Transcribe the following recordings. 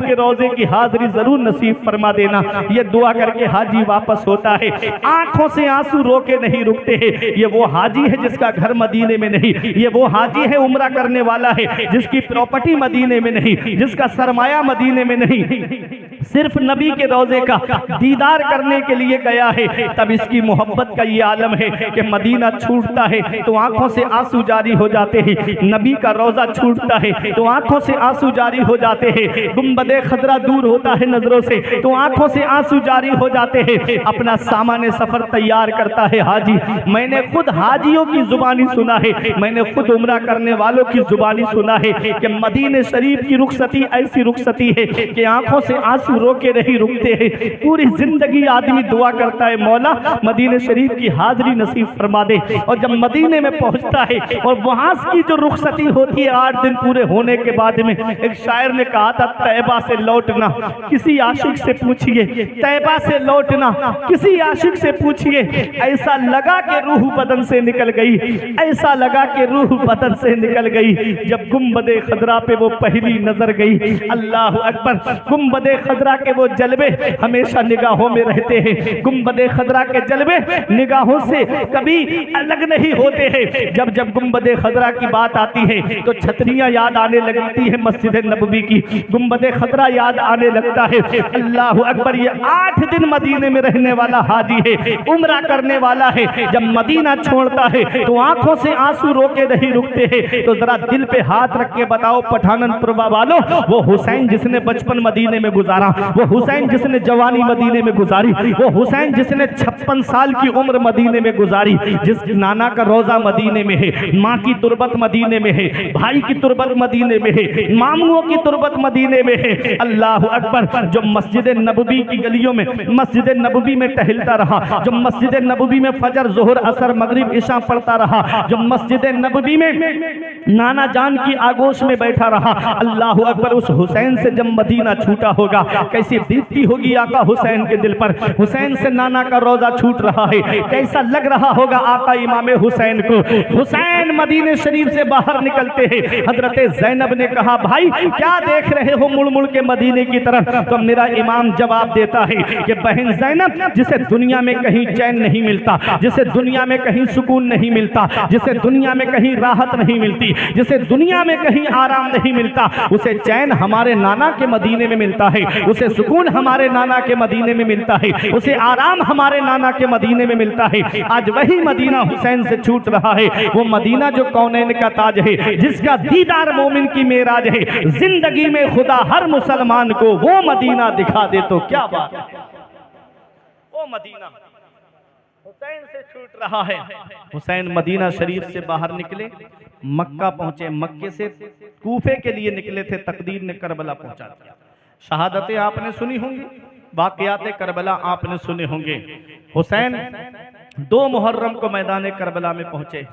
के रोजे की हाजिरी जरूर नसीब फरमा देना। ये दुआ करके हाजी वापस होता है, आंखों से आंसू रोके नहीं रुकते हैं। ये वो हाजी है जिसका घर मदीने में नहीं, ये वो हाजी है उम्रा करने वाला है जिसकी प्रॉपर्टी मदीने में नहीं, जिसका सरमाया मदीने में नहीं, सिर्फ नबी के रोजे का दीदार करने के लिए गया है। तब इसकी मोहब्बत का ये आलम है कि मदीना छूटता है तो आंखों से आंसू जारी हो जाते हैं, नबी का रोजा छूटता है तो आंखों से आंसू जारी हो जाते हैं, गुंबदे खदरा दूर होता है नजरों से तो आंखों से आंसू जारी हो जाते हैं। अपना सामान सफर तैयार करता है हाजी। मैंने खुद हाजियों की जुबानी सुना है, मैंने खुद उम्रा करने वालों की जुबानी सुना है कि मदीने शरीफ की रुखसती ऐसी रुखसती है कि आंखों से आंसू रोके नहीं रुकते हैं। पूरी जिंदगी आदमी दुआ करता है मौला मदीने शरीफ की हाजिरी नसीब फरमा दे। और जब मदीने में पहुंचता है और वहां की जो रुखसती होती है 8 दिन पूरे होने के बाद में, एक शायर ने कहा था तैबा से लौटना किसी आशिक से पूछिए, तैबा से लौटना किसी आशिक से पूछिए, ऐसा लगा कि रूह बदन से निकल गई, ऐसा लगा कि रूह बदन से निकल गई जब गुंबदे खदरा पे वो पहली नजर गई। अल्लाह अकबर। गुंबदे खदरा के वो जलवे हमेशा निगाहों में रहते हैं, गुंबदे खदरा के जलवे निगाहों से कभी अलग नहीं होते हैं। जब जब गुंबदे खदरा की बात आती है तो छतरियां याद आने लगती है मस्जिद नबवी की, गुंबदे खदरा याद आने लगता है। अल्लाह अकबर। ये 8 दिन मदीने में रहने वाला हाजी है, उम्रा करने वाला है। जब मदीना छोड़ता है तो आंखों से आंसू रोके नहीं रुकते हैं। तो जरा दिल पे हाथ रख के बताओ पठाननपुर वालों, वो हुसैन जिसने बचपन मदीने में गुजारा, वो हुसैन जिसने जवानी मदीने में गुजारी, वो हुसैन जिसने 56 साल की उम्र मदीने में गुजारी, जिस नाना का रोजा मदीने में है, माँ की तुरबत मदीने में है, भाई की तुरबत मदीने में है, मामूओं की तुरबत मदीने में है। अल्लाह अकबर। जो मस्जिद नबवी की गलियों में, मस्जिद नबवी में टहलता रहा, जो मस्जिद नबवी में फजर जोहर असर मगरिब इशा पढ़ता रहा, जो मस्जिद नबवी में नाना जान की आगोश में बैठा रहा। अल्लाह अकबर। उस हुसैन से जब मदीना छूटा होगा कैसी बीतती होगी आका हुसैन के दिल पर। हुसैन से नाना का रोजा छूट रहा है, कैसा लग रहा होगा आका इमाम हुसैन को। हुसैन मदीने शरीफ से बाहर निकलते हैं। हजरत ज़ैनब ने कहा भाई क्या देख रहे हो मुड़ मुड़ के मदीने की तरफ। तो मेरा इमाम जवाब देता है कि बहन ज़ैनब, जिसे दुनिया में कहीं चैन नहीं मिलता, जिसे दुनिया में कहीं सुकून नहीं मिलता, जिसे दुनिया में कहीं राहत नहीं मिलती, जिसे दुनिया में कहीं आराम नहीं मिलता, उसे चैन हमारे नाना के मदीने में मिलता है, उसे सुकून हमारे नाना के मदीने में मिलता है, उसे आराम हमारे नाना के मदीने में मिलता है। आज वही मदीना हुसैन से छूट रहा है, वो मदीना जो कौनैन का ताज है, जिसका दीदार मोमिन की मेराज है। जिंदगी में खुदा हर मुसलमान को वो मदीना दिखा दे तो क्या बात है। वो मदीना हुसैन से छूट रहा है। हुसैन मदीना शरीफ से बाहर निकले, मक्का पहुंचे, मक्के से कूफे के लिए निकले थे, तकदीर ने करबला पहुंचा दिया। शहादतें आपने सुनी होंगी, वाक़यात करबला आपने सुने होंगे। हुसैन 2 मुहर्रम को मैदान करबला में पहुंचे।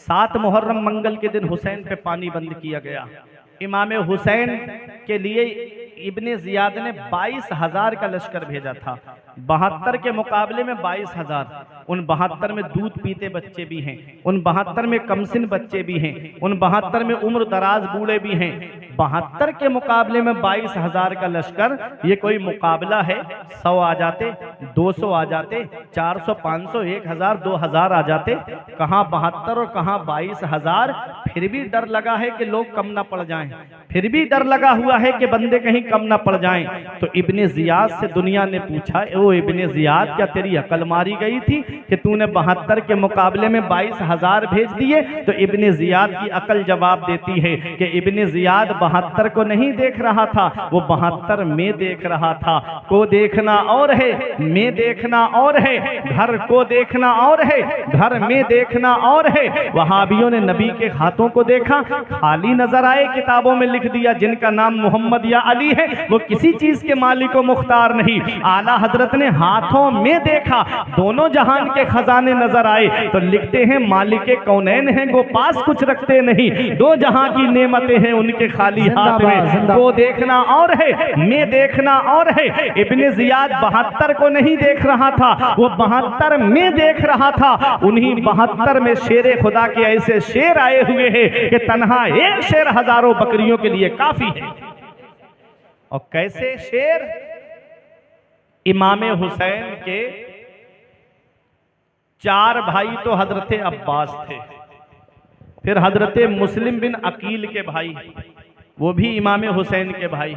7 मुहर्रम मंगल के दिन हुसैन पे पानी बंद किया गया। इमाम हुसैन के लिए इब्ने जियाद ने 22,000 का लश्कर भेजा था। 72 के मुकाबले में 22,000। उन 72 में दूध पीते बच्चे भी हैं, उन 72 में कमसिन बच्चे भी हैं, उन 72 में उम्र दराज बूढ़े भी हैं। 72 के मुकाबले में 22,000 का लश्कर, ये कोई मुकाबला है? 100 आ जाते, 200 आ जाते, 400, 500, 1000, 2000 आ जाते। कहाँ 72 और कहाँ 22,000। फिर भी डर लगा है कि लोग कम ना पड़ जाएं, फिर भी डर लगा हुआ है कि बंदे कहीं कम ना पड़ जाएं। तो इब्ने जियाद से दुनिया ने पूछा, ओ इब्ने जियाद, क्या तेरी अकल मारी गई थी कि तूने 72 के मुकाबले में 22,000 भेज दिए? तो इब्ने जियाद की अकल जवाब देती है कि इब्ने जियाद 72 को नहीं देख रहा था, वो 72 में देख रहा था। को देखना और है, में देखना और है, घर को देखना और है, घर में देखना और है। वहाबियों ने नबी के हाथों को देखा, खाली नजर आए, किताबों में लिख दिया जिनका नाम मोहम्मद या अली है वो किसी चीज के मालिक व मुख्तार नहीं। आला हजरत ने हाथों में देखा, दोनों जहान के खजाने नजर आए, तो लिखते हैं मालिक कौनैन हैं, वो पास कुछ रखते नहीं, 2 जहां की नेमतें हैं उनके खाली हाथ में। वो देखना और है, मैं देखना और है। इब्ने जियाद 72 को नहीं देख रहा था, वो 72 में देख रहा था। उन्हीं 72 में शेरे खुदा के ऐसे शेर आए हुए हैं कि तन्हा एक शेर हजारों बकरियों के लिए काफी है। और कैसे शेर? इमाम हुसैन के 4 भाई तो हजरत अब्बास थे, फिर हजरत मुस्लिम बिन अकील के भाई, वो भी इमाम हुसैन के भाई,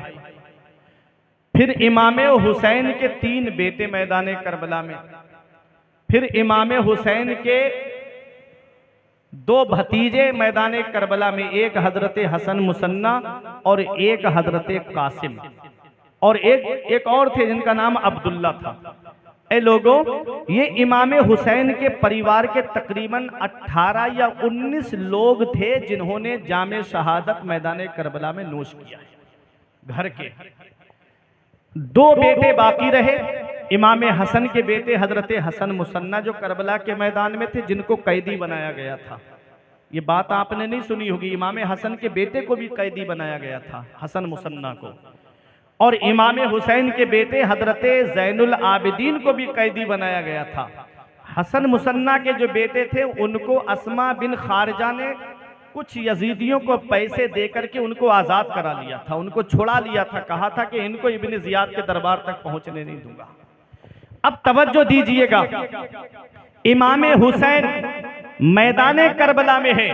फिर इमाम हुसैन के 3 बेटे मैदान करबला में, फिर इमाम हुसैन के 2 भतीजे मैदान करबला में, एक हजरत हसन मुसन्ना और एक हजरत कासिम, और एक और थे जिनका नाम अब्दुल्ला था। ए लोगों, ये इमाम हुसैन के परिवार के तकरीबन 18 या 19 लोग थे जिन्होंने जामे शहादत मैदान करबला में नोश किया है। घर के 2 बेटे बाकी रहे, इमाम हसन के बेटे हजरत हसन मुसन्ना जो करबला के मैदान में थे, जिनको कैदी बनाया गया था। ये बात आपने नहीं सुनी होगी, इमाम हसन के बेटे को भी कैदी बनाया गया था, हसन मुसन्ना को, और इमाम हुसैन के बेटे हजरत जैनुल आबिदीन को भी कैदी बनाया गया था। हसन मुसन्ना के जो बेटे थे उनको अस्मा बिन खारजा ने कुछ यजीदियों को पैसे देकर के उनको आज़ाद करा लिया था, उनको छुड़ा लिया था, कहा था कि इनको इब्न जियाद के दरबार तक पहुंचने नहीं दूंगा। अब तवज्जो दीजिएगा, इमाम हुसैन मैदान करबला में है,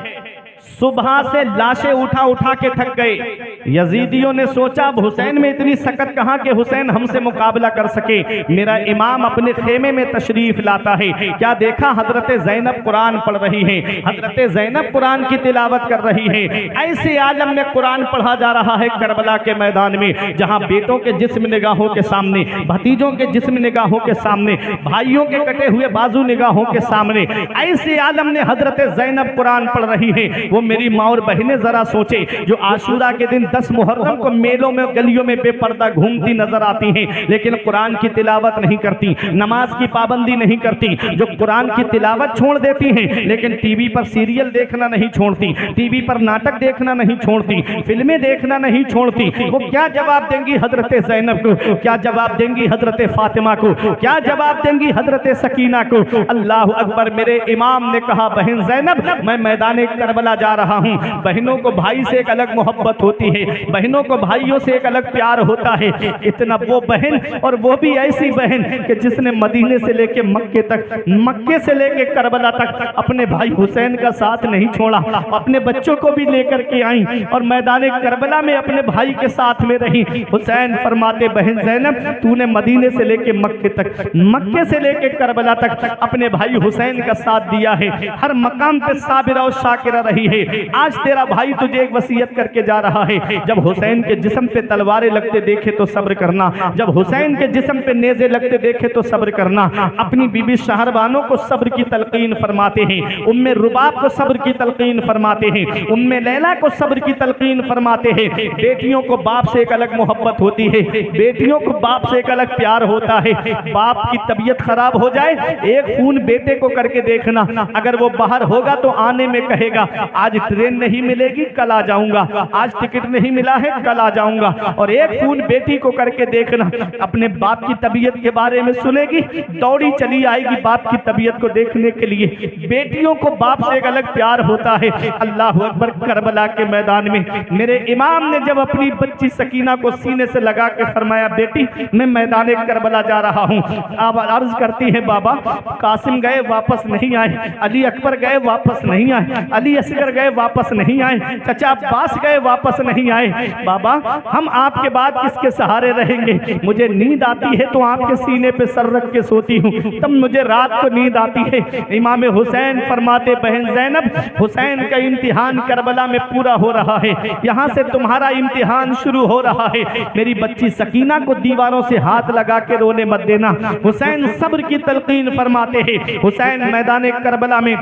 सुबह से लाशें उठा उठा के थक गए। यजीदियों ने सोचा अब हुसैन में इतनी सकत कहाँ कि हुसैन हमसे मुकाबला कर सके। मेरा इमाम अपने खेमे में तशरीफ लाता है। क्या देखा, हजरत ज़ैनब कुरान पढ़ रही है, हजरत ज़ैनब कुरान की तिलावत कर रही है। ऐसे आलम में कुरान पढ़ा जा रहा है करबला के मैदान में, जहाँ बेटों के जिस्म निगाहों के सामने, भतीजों के जिस्म निगाहों के सामने, भाइयों के कटे हुए बाजू निगाहों के सामने, ऐसे आलम ने हजरत ज़ैनब कुरान पढ़ रही है। वो मेरी माँ और बहनें जरा सोचे, जो आशूरा के दिन 10 मुहर्रम को मेलों में गलियों में बेपर्दा घूमती नजर आती हैं, लेकिन कुरान की तिलावत नहीं करती, नमाज की पाबंदी नहीं करती, जो कुरान की तिलावत छोड़ देती हैं लेकिन टीवी पर सीरियल देखना नहीं छोड़ती, टीवी पर नाटक देखना नहीं छोड़ती, फिल्में देखना नहीं छोड़ती, वो क्या जवाब देंगी हजरत ज़ैनब को, क्या जवाब देंगी हजरत फातिमा को, क्या जवाब देंगी हजरत सकीना को? अल्लाह अकबर। मेरे इमाम ने कहा, बहन ज़ैनब, मैं मैदान करबला जा रहा हूं। बहनों को भाई से एक अलग मोहब्बत होती है, बहनों को भाइयों से एक अलग प्यार होता है। इतना वो बहन, और वो भी ऐसी बहन कि जिसने मदीने से लेके मक्के तक, मक्के से लेके करबला तक अपने भाई हुसैन का साथ नहीं छोड़ा, अपने बच्चों को भी लेकर के आई और मैदान करबला में अपने भाई के साथ में रही। हुसैन फरमाते, बहन ज़ैनब, तूने मदीने से लेके मक्के तक, मक्के से लेके करबला तक अपने भाई हुसैन का साथ दिया है, हर मकाम पे साबिरा और शाकिरा रही है। आज तेरा भाई तुझे एक वसीयत करके जा रहा है, जब हुसैन के जिस्म पे तलवारें लगते देखे तो सब्र करना, जब हुसैन के जिस्म पे नेज़े लगते देखे तो सब्र करना। अपनी बीबी शहरबानों को सब्र की तलकीन फरमाते हैं, उम्मे रुबाब को सब्र की तलकीन फरमाते हैं, उम्मे लैला को सब्र की तलकीन फरमाते हैं। बेटियों को बाप से एक अलग मोहब्बत होती है, बेटियों को बाप से एक अलग प्यार होता है। बाप की तबीयत खराब हो जाए, एक खून बेटे को करके देखना, अगर वो बाहर होगा तो आने में कहेगा, आज ट्रेन नहीं मिलेगी, कल आ जाऊंगा, आज टिकट नहीं मिला है, कल आ जाऊंगा। और एक खून बेटी को करके देखना, अपने बाप की तबीयत के बारे में सुनेगी, दौड़ी चली आएगी बाप की तबीयत को देखने के लिए। बेटियों को बाप से एक अलग प्यार होता है। अल्लाह अकबर। करबला के मैदान में मेरे इमाम ने जब अपनी बच्ची सकीना को सीने से लगा के फरमाया, बेटी मैं मैदान करबला जा रहा हूँ। आप अर्ज करती है, बाबा कासिम गए वापस नहीं आए, अली अकबर गए वापस नहीं आए, अली असगर गए वापस नहीं आए, चाचा अब्बास गए वापस नहीं आए। बाबा हम आपके बाद किसके सहारे रहेंगे? मुझे नींद आती है तो आपके सीने पे सर रख के सोती हूँ, तब मुझे रात को नींद आती है। इमाम हुसैन फरमाते, बहन ज़ैनब, हुसैन का इम्तिहान करबला में पूरा हो रहा है, यहाँ से तुम्हारा इम्तिहान शुरू हो रहा है। मेरी बच्ची सकीना को दीवारों से हाथ लगा के रोने मत देना। हुसैन सब्र की तलकीन फरमाते हैं। हुसैन मैदान करबला में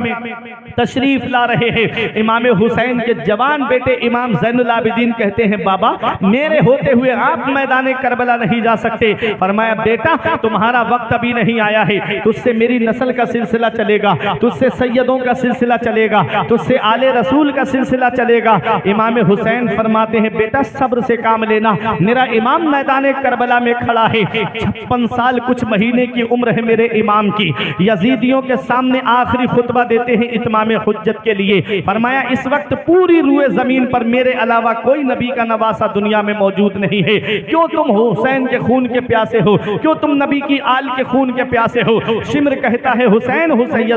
तशरीफ ला रहे हैं। इमाम हुसैन के जवान बेटे इमाम ज़ैनुल आबिदीन कहते हैं, बाबा मेरे होते हुए आप मैदान करबला नहीं जा सकते। फरमाया, बेटा तुम्हारा वक्त अभी नहीं आया है, तुझसे मेरी नस्ल का सिलसिला चलेगा, तुझसे सैयदों का सिलसिला चलेगा, तुझसे आले रसूल का सिलसिला चलेगा। इमाम हुसैन फरमाते हैं, बेटा सब्र से काम लेना। मेरा इमाम मैदान करबला में खड़ा है, 56 साल कुछ महीने की उम्र है मेरे इमाम की। यजीदियों के सामने आखिरी खुतबा देते हैं इत्माम हुज्जत के लिए। फरमाया इस वक्त पूरी रूए जमीन पर मेरे अलावा कोई नबी का नवासा दुनिया में मौजूद नहीं है। क्यों तुम हुसैन के खून के प्यासे हो, क्यों तुम नबी की आल के खून के प्यासे हो। शिम्र कहता है हुसैन हुसैन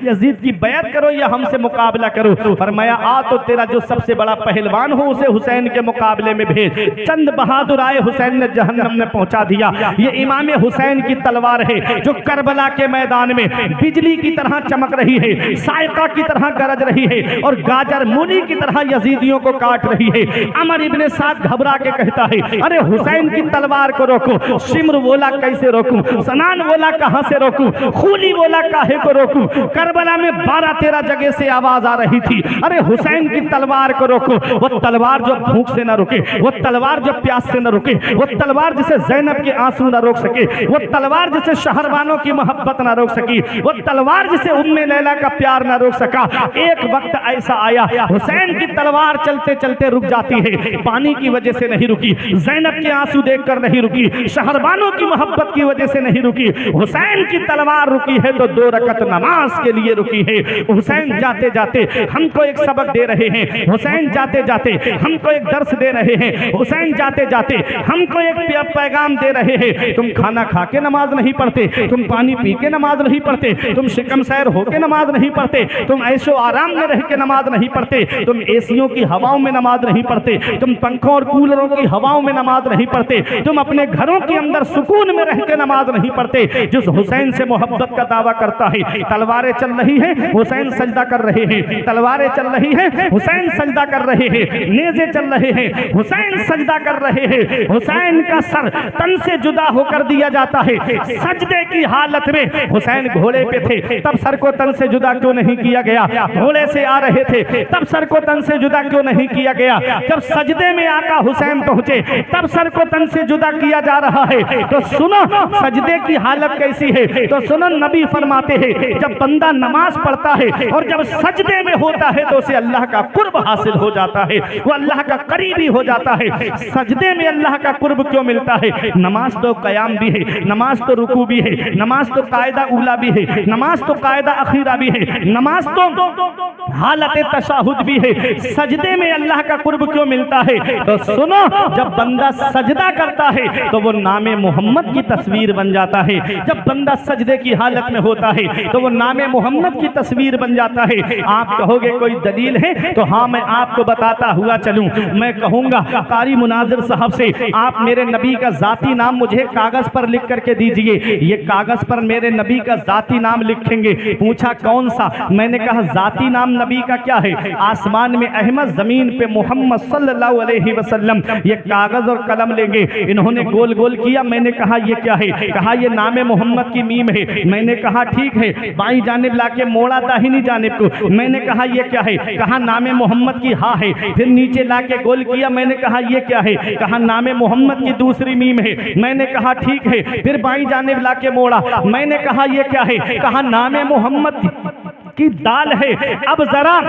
यजीद की बैत करो या हमसे मुकाबला करो। फरमाया आ तो तेरा जो सबसे बड़ा पहलवान हो उसे हुसैन के मुकाबले में भेज। चंद बहादुर आए, हुसैन ने जहन्नम में पहुंचा दिया। ये इमाम हुसैन की तलवार है जो करबला के मैदान में बिजली की तरह चमक रही है, सायका की तरह गरज रही है और गाजर मूली की तरह यजीदियों को काट रही है। अमर इब्ने साद घबरा के कहता है अरे हुसैन की तलवार को रोको। शिम्र बोला कैसे रोकूं, सनान बोला कहां से रोकूं, खूली बोला काहे को रोकूं। करबला में 12-13 जगह से आवाज आ रही थी अरे हुसैन की तलवार को रोको। वो तलवार जो भूख से न रुके, वो तलवार जो प्यास से न रुके, वो तलवार जिसे ज़ैनब के आंसू न रोक सके, वो तलवार जिसे शहरवानों की मोहब्बत न रोक सकी, वो तलवार जिसे उम्मे लैला का प्यार न रोक सका। एक वक्त ऐसा आया हुसैन की तलवार चलते चलते रुक जाती है, पानी की वजह से नहीं रुकी, ज़ैनब के आंसू देखकर नहीं रुकी, शहरवानों की मोहब्बत की वजह से नहीं रुकी। हुसैन की तलवार रुकी है तो 2 रकत नमाज के लिए रुकी है। हुसैन जाते जाते हमको एक सबक दे रहे हैं, हुसैन जाते जाते हमको एक दर्स दे रहे हैं, हुसैन जाते जाते हमको एक पैगाम दे रहे हैं। तुम खाना खा के नमाज नहीं पढ़ते, तुम पानी पी के नमाज नहीं पढ़ते, तुम शिकम सैर होके नमाज नहीं पढ़ते, तुम ऐशो आराम में रह के नमाज नहीं पढ़ते, तुम एसियों की हवाओं में नमाज नहीं पढ़ते, तुम पंखों और कूलरों की हवाओं में नमाज नहीं पढ़ते, तुम अपने घरों के अंदर सुकून में रह के नमाज नहीं पढ़ते। जिस हुसैन से मोहब्बत का दावा करता है, तलवारें चल रही हैं, हुसैन सजदा कर रहे हैं, तलवारें चल रही हैं, हुसैन सजदा कर रहे हैं, नेज़े चल रहे हैं, हुसैन सजदा कर रहे हैं। हुसैन का सर तन से जुदा होकर दिया जाता है। सजदे की हालत में हुसैन घोड़े पे थे, तब सर को तन से जुदा क्यों नहीं किया गया? घोड़े से आ रहे थे, तब सर को तन से जुदा क्यों नहीं किया गया? जब सजदे में आका हुसैन पहुंचे, तब सर को तन से जुदा किया जा रहा है। तो सुनो सजदे की हालत कैसी है, तो सुनो नबी फरमाते हैं जब बंदा नमाज पढ़ता है और जब सजदे में होता है तो उसे अल्लाह का कुर्ब हासिल हो जाता है, वो अल्लाह का करीबी हो जाता है। सजदे में अल्लाह का कुर्ब क्यों मिलता है? नमाज तो कयाम भी है, नमाज तो रुकू भी है, नमाज तो कायदा उला भी है, नमाज तो कायदा अखीरा भी है, नमाज तो हालत तशाहुद भी है। सजदे में अल्लाह का कुर्ब क्यों मिलता है? तो सुनो जब बंदा सजदा करता है तो वो नामे मोहम्मद की तस्वीर बन जाता है। जब बंदा सजदे की हालत में होता है तो वो नामे मोहम्मद की तस्वीर बन जाता है। आप कहोगे कोई दलील है? तो हाँ मैं आपको बताता हुआ चलूं। मैं कहूंगा कारी मुनाजिर साहब से आप मेरे नबी का जाती नाम मुझे कागज पर लिख करके दीजिए। ये कागज पर मेरे नबी का जाती नाम लिखेंगे। पूछा कौन सा? मैंने कहा जाती नाम नबी का क्या है? आसमान में अहमद, जमीन पे मोहम्मद सल्लल्लाहु अलैहि वसल्लम। ये कागज और कलम लेंगे। इन्होंने गोल गोल किया। मैंने कहा ये क्या है? कहा ये नामे मोहम्मद की मीम है। मैंने कहा ठीक है। बाईं जानिब लाके मोड़ा दाहिनी जानिब को। मैंने कहा ये क्या है? कहा नामे मोहम्मद की हा है। फिर नीचे लाके गोल किया। मैंने कहा ये क्या है? कहा नामे मोहम्मद की दूसरी मीम है। मैंने कहा ठीक है। फिर बाईं जानिब लाके मोड़ा। मैंने कहा ये क्या है? कहा नामे मोहम्मद की दाल है। अब जरा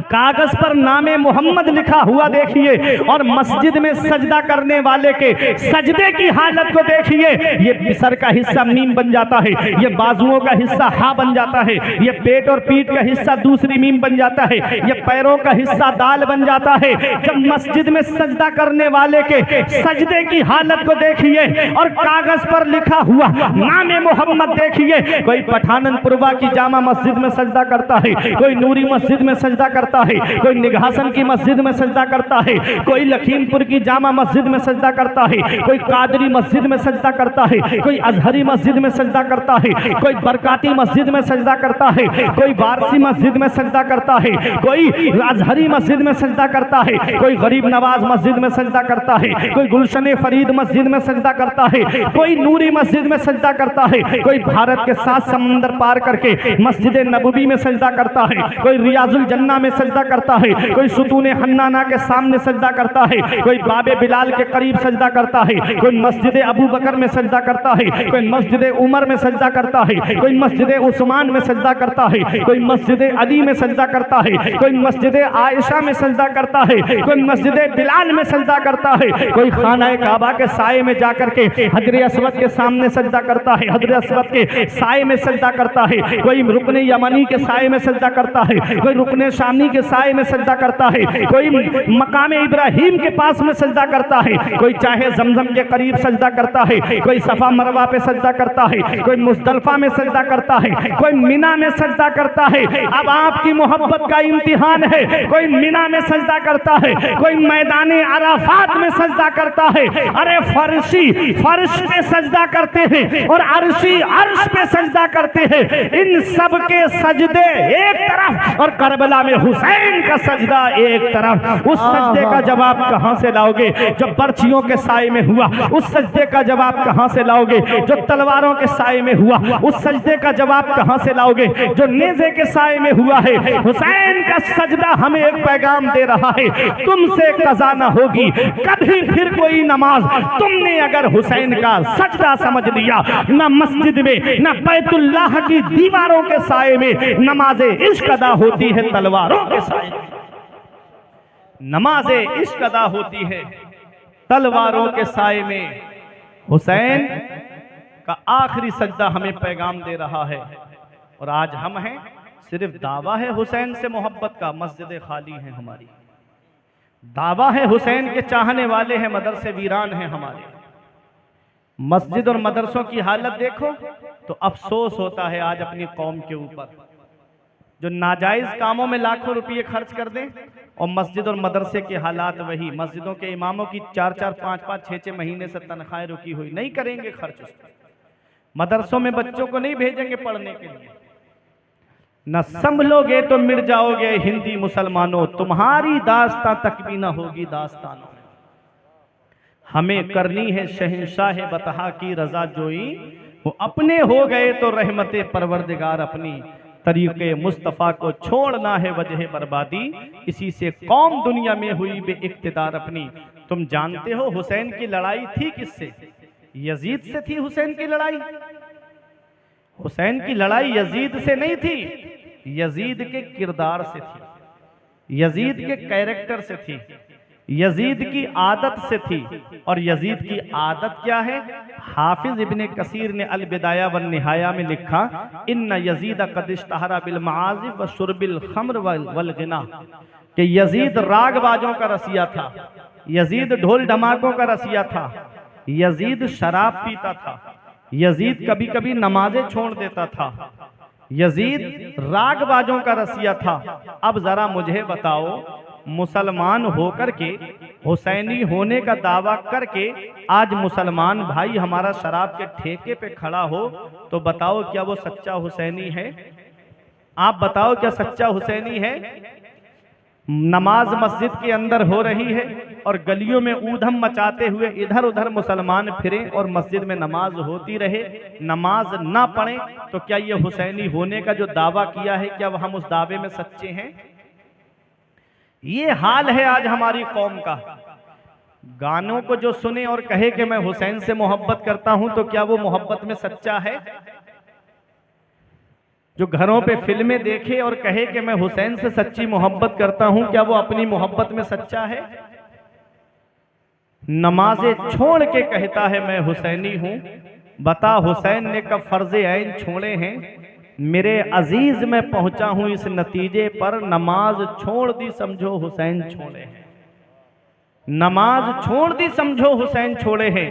कागज पर नामे मोहम्मद लिखा हुआ देखिए और मस्जिद में सजदा करने वाले के सजदे की हालत को देखिए। ये सर का हिस्सा मीम बन जाता है, ये बाजुओं का हिस्सा हा बन जाता है, ये पेट और पीठ का हिस्सा दूसरी मीम बन जाता है, ये पैरों का हिस्सा दाल बन जाता है। जब मस्जिद में सजदा करने वाले के सजदे की हालत को देखिए और कागज पर लिखा हुआ नामे मोहम्मद देखिए। कोई पठाननपुरवा की जामा मस्जिद में सजदा करता है, कोई नूरी मस्जिद में सजदा करता है, कोई निघासन की मस्जिद में सजदा करता है, कोई लखीमपुर की जामा मस्जिद में सजदा करता है, कोई कादरी मस्जिद में सजदा करता है, कोई अजहरी मस्जिद में सजदा करता है, कोई बरकाती मस्जिद में सजदा करता है, कोई वारसी मस्जिद में सजदा करता है, कोई अजहरी मस्जिद में सजदा करता है, कोई गरीब नवाज मस्जिद में सजदा करता है, कोई गुलशन फरीद मस्जिद में सजदा करता है, कोई नूरी मस्जिद में सजदा करता है, कोई भारत के 7 समंदर पार करके मस्जिद नबवी में सजदा करता है, कोई रियाजुल जन्ना में सजदा करता है, कोई सुतून हन्नाना के सामने सजदा करता है, कोई बाबे बिलाल के करीब सजदा करता है, कोई मस्जिद अबू बकर में सजदा करता है, कोई मस्जिद उमर में सजदा करता है, कोई मस्जिद उस्मान में सजदा करता है, कोई मस्जिद अली में सजदा करता है, कोई मस्जिद आयशा में सजदा करता है, कोई मस्जिद बिलाल में सजदा करता है, कोई खाना काबा के साए में जाकर के हजर अस्वद के सामने सजदा करता है, हजर अस्वद के साए में सजदा करता है, कोई रुकने यमनी के साए में सजदा करता है, कोई रुकने शामी के साए में सजदा करता है, कोई मकाम इब्राहिम के पास में सजदा करता है, कोई चाहे जमजम के करीब सजदा करता है, कोई सफा मरवा पे सजदा करता है, कोई मुजदलफा में सजदा करता है, कोई मिना में सजदा करता है। अब आपकी मोहब्बत का इम्तिहान है, कोई मिना में सजदा करता है, कोई मैदान अराफात में सजदा करता है। अरे फर्शी फर्श पे सजदा करते हैं और अर्शी अर्श पे सजदा करते हैं। इन सब के सजदे एक तरफ और करबला में हुसैन का सजदा एक तरफ। उस सजदे का जवाब कहां से लाओगे जो बर्छियों के साए में हुआ? उस सजदे का जवाब कहां से लाओगे जो तलवारों के साए में हुआ? उस सजदे का जवाब कहां से लाओगे जो नेज़े के साए में हुआ है? हुसैन का सजदा हमें एक पैगाम दे रहा है, तुमसे कज़ा न होगी कभी फिर कोई नमाज। तुमने अगर हुसैन का सजदा समझ लिया, न मस्जिद में न बैतुल्लाह की दीवारों के साए में नमाज़े इश्क अदा होती है, तलवारों के साए में नमाज़े इश्क अदा होती है, तलवारों के साए में। हुसैन का आखिरी सजदा हमें पैगाम दे रहा है। और आज हम हैं, सिर्फ दावा है हुसैन से मोहब्बत का, मस्जिद खाली है हमारी। दावा है हुसैन के चाहने वाले हैं, मदरसे वीरान हैं हमारे। मस्जिद और मदरसों की हालत देखो तो अफसोस होता है आज अपनी कौम के ऊपर, जो नाजायज कामों में लाखों रुपये खर्च कर दें और मस्जिद और मदरसे के हालात वही। मस्जिदों के इमामों की 4-4, 5-5, 6-6 महीने से तनख्वाहें रुकी हुई, नहीं करेंगे खर्च उस पर। मदरसों में बच्चों को नहीं भेजेंगे पढ़ने के लिए। न संभलोगे तो मिट जाओगे हिंदी मुसलमानों, तुम्हारी दास्तां तक भी न होगी दास्तानों। हमें करनी है शहंशाह बतहा की रजा जोई, वो अपने हो गए तो रहमते परवरदिगार अपनी। तरीके मुस्तफ़ा को छोड़ना है वजह बर्बादी, इसी से कौम दुनिया में हुई बे इक्तिदार अपनी। तुम जानते हो हुसैन की लड़ाई थी किससे? यजीद से थी हुसैन की लड़ाई। हुसैन की लड़ाई यजीद से नहीं थी, यजीद के किरदार से थी, यजीद के कैरेक्टर से थी, यजीद की आदत से थी। और यजीद की आदत क्या है? हाफिज इब्ने कसीर ने अल बिदाया वन निहाया में लिखा, इन्न यजीद कद इश्तहरा बिल मआज़िफ़ व शुर्बिल खम्र वल गिना, कि यजीद राग बाजों का रसिया था, यजीद ढोल ढमाकों का रसिया था, यजीद शराब पीता था, यजीद कभी कभी नमाजें छोड़ देता था, यजीद राग बाजों का रसिया था। अब जरा मुझे बताओ, मुसलमान होकर के, हुसैनी होने का दावा करके आज मुसलमान भाई हमारा शराब के ठेके पे खड़ा हो, तो बताओ क्या वो सच्चा हुसैनी है? आप बताओ क्या सच्चा हुसैनी है? नमाज मस्जिद के अंदर हो रही है और गलियों में ऊधम मचाते हुए इधर उधर मुसलमान फिरें और मस्जिद में नमाज होती रहे, नमाज ना पढ़ें, तो क्या ये हुसैनी होने का जो दावा किया है, क्या हम उस दावे में सच्चे हैं? ये हाल है आज हमारी कौम का। गानों को जो सुने और कहे कि मैं हुसैन से मोहब्बत करता हूं, तो क्या वो मोहब्बत में सच्चा है? जो घरों पे फिल्में देखे और कहे कि मैं हुसैन से सच्ची मोहब्बत करता हूं, क्या वो अपनी मोहब्बत में सच्चा है? नमाजें छोड़ के कहता है मैं हुसैनी हूं, बता हुसैन ने कब फर्ज़े ऐन छोड़े हैं? मेरे अजीज में पहुंचा हूं इस नतीजे पर, नमाज छोड़ दी समझो हुसैन छोड़े हैं, नमाज छोड़ दी समझो हुसैन छोड़े हैं।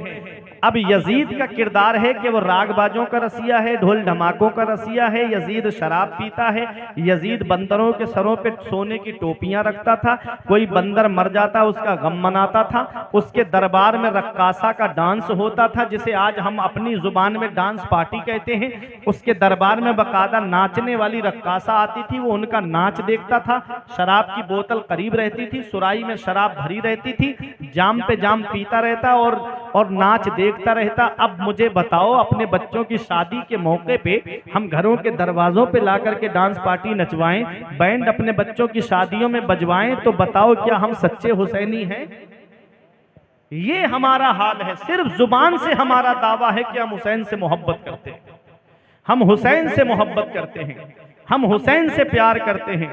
अब यजीद का किरदार है कि वो रागबाजों का रसिया है, ढोल धमाकों का रसिया है, यजीद शराब पीता है, यजीद बंदरों के सरों पे सोने की टोपियां रखता था, कोई बंदर मर जाता उसका गम मनाता था, उसके दरबार में रक्कासा का डांस होता था जिसे आज हम अपनी जुबान में डांस पार्टी कहते हैं। उसके दरबार में बाकायदा नाचने वाली रक्कासा आती थी, वो उनका नाच देखता था, शराब की बोतल करीब रहती थी, सुराही में शराब भरी रहती थी, जाम पे जाम पीता रहता और नाच देखता रहता। अब मुझे बताओ, अपने बच्चों की शादी के मौके पे हम घरों के दरवाजों पे ला करके डांस पार्टी नचवाएं, बैंड अपने बच्चों की शादियों में बजवाएं, तो बताओ क्या हम सच्चे हुसैनी हैं? ये हमारा हाल है। सिर्फ जुबान से हमारा दावा है कि हम हुसैन से मोहब्बत करते हैं, हम हुसैन से मोहब्बत करते हैं, हम हुसैन से प्यार करते हैं।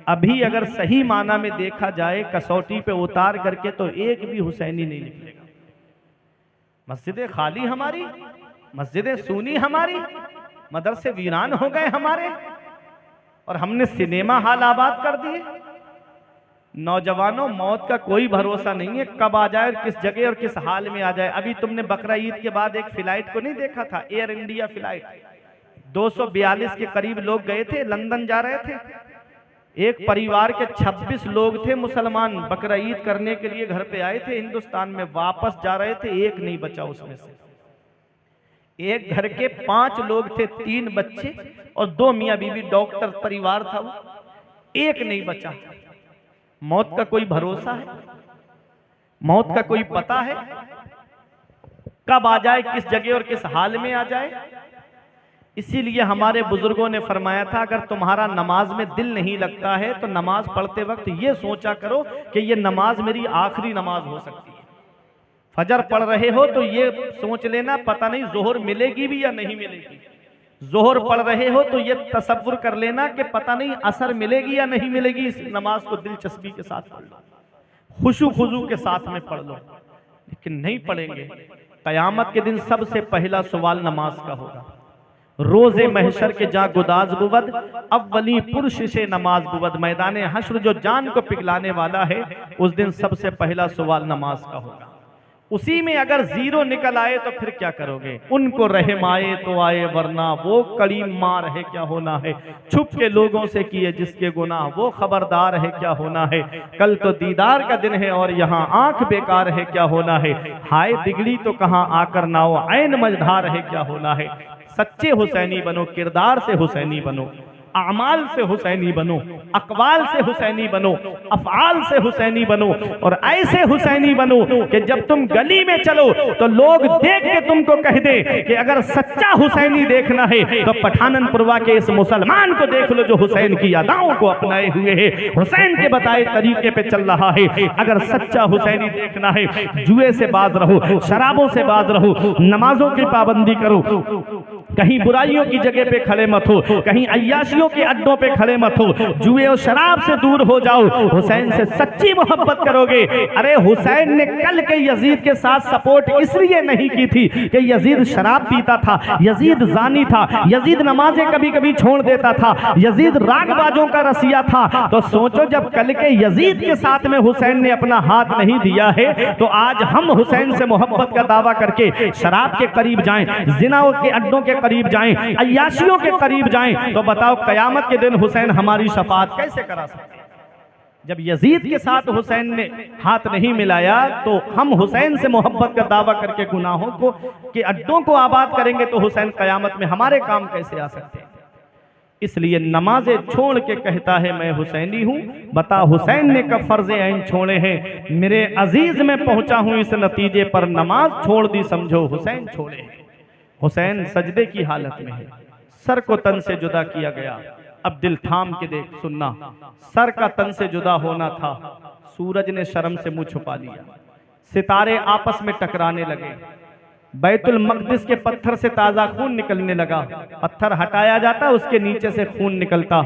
अभी अगर सही माना में देखा जाए, कसौटी पे उतार करके, तो एक भी हुसैनी नहीं निकलेगा। मस्जिदें खाली हमारी, मस्जिदें सूनी हमारी, मदरसे वीरान हो गए हमारे, और हमने सिनेमा हॉल आबाद कर दिए। नौजवानों, मौत का कोई भरोसा नहीं है, कब आ जाए, किस जगह और किस हाल में आ जाए। अभी तुमने बकरा ईद के बाद एक फ्लाइट को नहीं देखा था, एयर इंडिया फ्लाइट, 242 के करीब लोग गए थे, लंदन जा रहे थे। एक परिवार के 26 लोग थे मुसलमान, बकरा ईद करने के लिए घर पे आए थे हिंदुस्तान में, वापस जा रहे थे, एक नहीं बचा उसमें से। एक घर के 5 लोग थे, 3 बच्चे और 2 मियाँ बीवी, डॉक्टर परिवार था वो, एक नहीं बचा। मौत का कोई भरोसा है? मौत का कोई पता है? कब आ जाए, किस जगह और किस हाल में आ जाए? इसीलिए हमारे बुजुर्गों ने फरमाया था, अगर तुम्हारा नमाज में दिल नहीं लगता है तो नमाज पढ़ते वक्त ये सोचा करो कि ये नमाज मेरी आखिरी नमाज हो सकती है। फजर पढ़ रहे हो तो ये सोच लेना, पता नहीं जोहर मिलेगी भी या नहीं मिलेगी। जोहर पढ़ रहे हो तो ये तसव्वुर कर लेना कि पता नहीं असर मिलेगी या नहीं मिलेगी। इस नमाज को दिलचस्पी के साथ पढ़ लो, खुशू खुजू के साथ में पढ़ लो। लेकिन नहीं पढ़ेंगे, कयामत के दिन सबसे पहला सवाल नमाज का होगा। रोजे महशर के जा गुदाज बुवद, अव्वली पुरुष से नमाज बुवद। मैदान हश्र जो जान को पिघलाने वाला है, उस दिन सबसे पहला सवाल नमाज का होगा। उसी में अगर 0 निकल आए तो फिर क्या करोगे? उनको रहम आए तो आए, वरना वो कड़ी मार है क्या होना है। छुप के लोगों से किए जिसके गुनाह, वो खबरदार है क्या होना है। कल तो दीदार का दिन है और यहाँ आंख बेकार है क्या होना है। हाय बिगड़ी तो कहाँ आकर नाओ, ऐन मझधार है क्या होना है। सच्चे हुसैनी बनो, किरदार से हुसैनी बनो, अमाल से हुसैनी बनो, अकवाल से हुसैनी बनो, अफआल से हुसैनी बनो। और ऐसे हुसैनी बनो कि जब तुम गली में चलो तो लोग देख के तुमको कह दे कि अगर सच्चा हुसैनी देखना है तो पठाननपुरवा के इस मुसलमान को देख लो जो हुसैन की यादाओं को अपनाए हुए है, हुसैन के बताए तरीके पे चल रहा है। अगर सच्चा हुसैनी देखना है, जुए से बाज रहो, शराबों से बाज रहो, नमाजों की पाबंदी करो, कहीं बुराइयों की जगह पे खड़े मत हो, कहीं अय्याशियों के अड्डों पे खड़े मत हो, जुए और शराब से दूर हो जाओ, हुसैन से सच्ची मोहब्बत करोगे। अरे हुसैन ने कल के यजीद के साथ सपोर्ट इसलिए नहीं की थी कि यजीद शराब पीता था, यजीद जानी था, यजीद नमाजें कभी कभी छोड़ देता था, यजीद रागबाजों का रसिया था। तो सोचो जब कल के यजीद के साथ में हुसैन ने अपना हाथ नहीं दिया है, तो आज हम हुसैन से मोहब्बत का दावा करके शराब के करीब जाएं, जिनाओं के अड्डों के करीब जाएं, अय्याशियों के करीब जाएं, तो बताओ कयामत के दिन हुसैन हमारी शफाअत कैसे करा सकते हैं? जब यजीद के साथ हुसैन ने हाथ नहीं मिलाया, तो हम हुसैन से मोहब्बत का दावा करके गुनाहों को के अड्डों को आबाद करेंगे तो हुसैन कयामत में हमारे काम कैसे आ सकते हैं? इसलिए नमाजें छोड़ के कहता है मैं हुसैनी हूं। बता हुसैन ने कब फर्ज़े ऐन छोड़े हैं? मेरे अजीज में पहुंचा हूं इस नतीजे पर, नमाज छोड़ दी समझो हुसैन छोड़े हैं। हुसैन सजदे की हालत में है, सर को तन से जुदा किया गया। अब दिल थाम के देख, सुनना, सर का तन से जुदा होना था, सूरज ने शर्म से मुंह छुपा लिया, सितारे आपस में टकराने लगे, बैतुल मक़दिस के पत्थर से ताज़ा खून निकलने लगा, पत्थर हटाया जाता उसके नीचे से खून निकलता।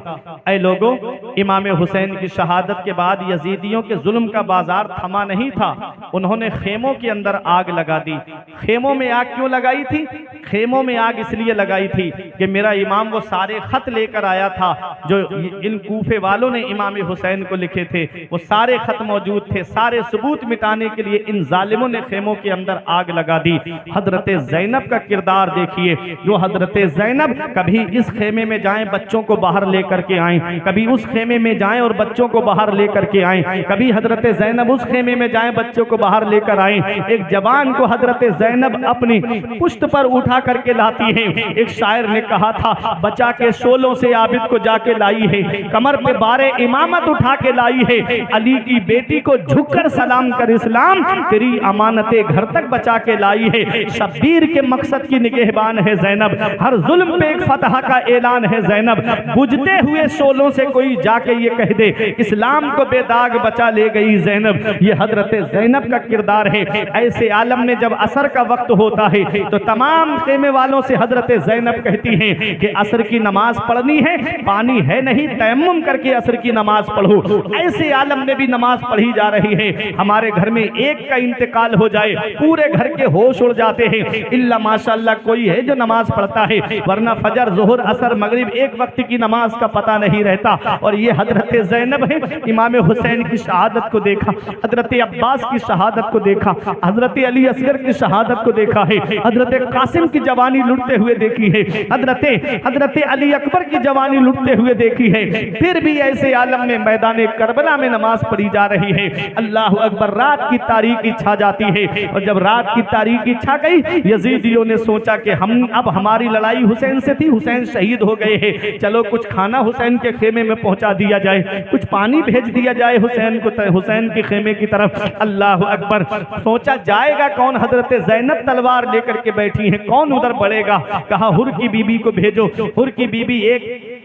ऐ लोगों, इमाम हुसैन की शहादत के बाद यजीदियों के जुल्म का बाजार थमा नहीं था। उन्होंने खेमों के अंदर आग लगा दी। खेमों में आग क्यों लगाई थी? खेमों में आग इसलिए लगाई थी कि मेरा इमाम वो सारे खत लेकर आया था जो इन कूफे वालों ने इमाम हुसैन को लिखे थे, वो सारे खत मौजूद थे। सारे सबूत मिटाने के लिए इन जालिमों ने खेमों के अंदर आग लगा दी। हजरत ज़ैनब का किरदार देखिए, जो हजरत ज़ैनब कभी इस खेमे में जाएं बच्चों को बाहर लेकर के आएं, कभी उस खेमे में जाएं और बच्चों को बाहर लेकर के आएं, कभी हजरत ज़ैनब उस खेमे में जाएं बच्चों को बाहर लेकर आएं। एक जवान को हजरत ज़ैनब अपनी पुश्त पर उठा बचा करके लाती हैं। एक शायर ने कहा था, बचा के शोलों से आबिद को जाके लाई है, कमर पे बारे इमामत उठा के लाई है, अली की बेटी को झुककर सलाम कर इस्लाम, तेरी अमानतें घर तक बचा के लाई है। शब्बीर के मकसद की निगहबान है ज़ैनब, हर जुल्म पे एक फतह का ऐलान है ज़ैनब। बुझते हुए शोलों से कोई जाके ये कह दे, इस्लाम को बेदाग बचा ले गई ज़ैनब। ये हजरत ज़ैनब का किरदार है। ऐसे आलम में जब असर का वक्त होता है तो तमाम खेमे वालों से हजरत ज़ैनब कहती हैं कि असर की नमाज पढ़नी है, पानी है नहीं, तयम्मुम करके असर की नमाज पढ़ो। ऐसे आलम में भी नमाज पढ़ी जा रही है। हमारे घर में एक का इंतकाल हो जाए, पूरे घर के होश उड़ जाते हैं, इल्ला माशाअल्लाह कोई है जो नमाज पढ़ता है, वरना फजर, ज़ोहर, असर, मगरिब एक वक्त की नमाज का पता नहीं रहता। और ये हजरत ज़ैनब है। इमाम हुसैन की शहादत को देखा, हजरत अब्बास की शहादत को देखा, हजरत अली असगर की शहादत को देखा है, हजरत कासिम की जवानी लुटते हुए देखी है, हजरत अली अकबर की जवानी लुटते हुए देखी है। फिर भी ऐसे आलम में मैदान करबला में नमाज पढ़ी जा रही है। अल्लाह अकबर। रात की तारीकी छा जाती है, और जब रात की तारीकी छा गई, यजीदियों ने सोचा कि हम अब हमारी लड़ाई हुसैन से थी, हुसैन शहीद हो गए हैं, चलो कुछ खाना हुसैन के खेमे में पहुंचा दिया जाए, कुछ पानी भेज दिया जाए हुसैन को, हुसैन के खेमे की तरफ। अल्लाह अकबर। सोचा जाएगा कौन? हजरत ज़ैनब तलवार लेकर के बैठी हैं, कौन उधर बढ़ेगा? कहा हुर की बीबी को भेजो। हुर की बीबी एक